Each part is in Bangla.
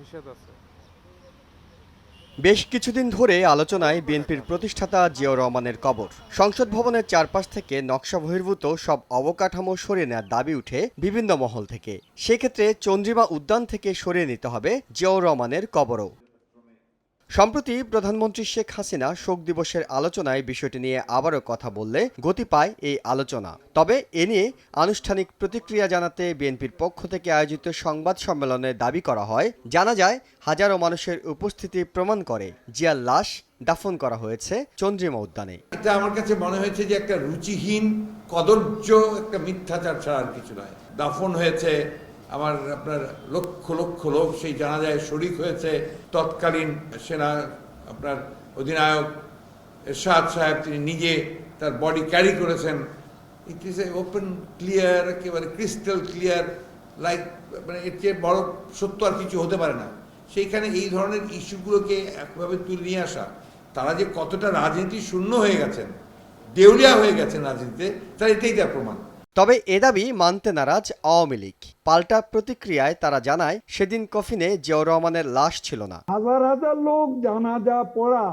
নিষেধ আছে। বেশ কিছুদিন ধরে আলোচনায় বিএনপির প্রতিষ্ঠাতা জিয়াউর রহমানের কবর। সংসদ ভবনের চারপাশ থেকে নকশা বহির্ভূত সব অবকাঠামো সরিয়ে নেওয়ার দাবি উঠে বিভিন্ন মহল থেকে। সেক্ষেত্রে চন্দ্রিমা উদ্যান থেকে সরিয়ে নিতে হবে জিয়াউর রহমানের কবরও। সম্প্রতি প্রধানমন্ত্রী শেখ হাসিনা শোক দিবসের আলোচনায় বিষয়টি নিয়ে আবারও কথা বললে গতি পায় এই আলোচনা। তবে এ নিয়ে আনুষ্ঠানিক প্রতিক্রিয়া জানাতে বিএনপির পক্ষ থেকে আয়োজিত সংবাদ সম্মেলনে দাবি করা হয়, জানা যায় হাজারো মানুষের উপস্থিতি প্রমাণ করে জিয়ার লাশ দাফন করা হয়েছে চন্দ্রিমা উদ্যানে। এটা আমার কাছে মনে হয়েছে যে একটা রুচিহীন কদর্য একটা মিথ্যাচার ছাড়া আর কিছু নয়। দাফন হয়েছে, আপনার লক্ষ লক্ষ লোক সেই জানাজায় শরিক হয়েছে। তৎকালীন সেনা অধিনায়ক এরশাদ সাহেব তিনি নিজে তার বডি ক্যারি করেছেন। It is a open clear, একেবারে ক্রিস্টাল ক্লিয়ার, লাইক মানে এর চেয়ে বড় সত্য আর কিছু হতে পারে না। সেইখানে এই ধরনের ইস্যুগুলোকে একভাবে তুলে নিয়ে আসা, তারা যে কতটা রাজনীতি শূন্য হয়ে গেছেন, দেউলিয়া হয়ে গেছেন রাজনীতিতে, তার এটাই তার প্রমাণ। তবে এ দাবি মানতে নারাজ আওয়ামী লীগ। পাল্টা প্রতিক্রিয়ায় তারা জানায় সেদিন কফিনে জিয়াউর রহমানের লাশ ছিল না। হাজার হাজার লোক জানাজা পড়া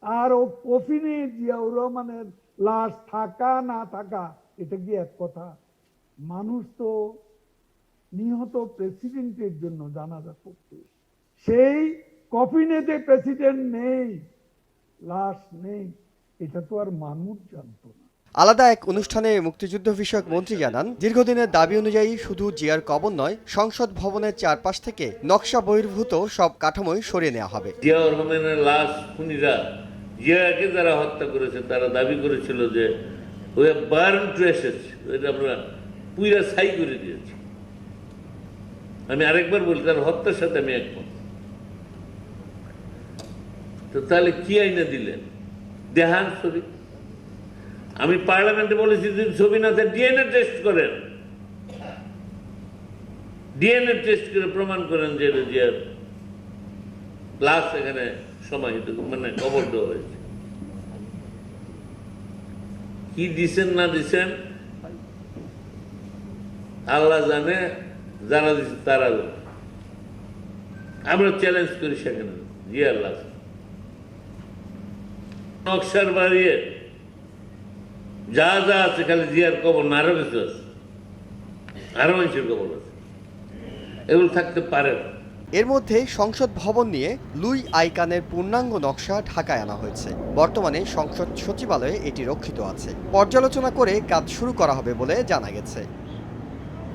আর ও কফিনে জিয়াউর রহমানের লাশ থাকা না থাকা এটা কি এক কথা? মানুষ তো নিহত প্রেসিডেন্টের জন্য জানাজা করতে, সেই কফিনেতে প্রেসিডেন্ট নেই, লাশ নেই, এটা তো আর মানুষ জানতো না। আলাদা এক অনুষ্ঠানে মুক্তিযুদ্ধ বিষয়ক মন্ত্রী জানান, দীর্ঘদিনের দাবি অনুযায়ী শুধু জিয়ার কবর নয়, সংসদ ভবনের চারপাশ থেকে নকশা বহির্ভূত সব কাঠামোই সরিয়ে নেওয়া হবে। জিয়াউর রহমানের লাশ খুনিরা, জিয়াকে যারা হত্যা করেছে তারা দাবি করেছিল যে ওই বার্ন টু অ্যাশেজ, এটা আমরা পুইরা ছাই করে দিয়েছি। আমি আরেকবার বলি, তার হত্যার সাথে আমি একমত। তো তাহলে কি আইনে দিলেন? দেহান ছবি। আমি পার্লামেন্টে বলেছি যদি ছবি না থাকে ডিএনএ টেস্ট করেন, ডিএনএ টেস্ট করে প্রমাণ করেন যে জিয়ার লাশ এখানে সমাহিত মানে কবর দেওয়া হয়েছে। কি দিছেন না দিছেন আল্লাহ জানে, যারা দিচ্ছে তারা জানে। আমরা চ্যালেঞ্জ করি সেখানে জিয়ার লাশ নকশার বাড়িয়ে যা যা আছে, খালি জিয়ার কবর না, আরো কিছু আছে, আরো মানুষের কবর আছে, এগুলো থাকতে পারে না। এর মধ্যে সংসদ ভবন নিয়ে লুই আইকানের পূর্ণাঙ্গ নকশা ঢাকায় আনা হয়েছে। বর্তমানে সংসদ সচিবালয়ে এটি রক্ষিত আছে। পর্যালোচনা করে কাজ শুরু করা হবে বলে জানা গেছে।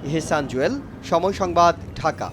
ইহসান জুয়েল, সময় সংবাদ, ঢাকা।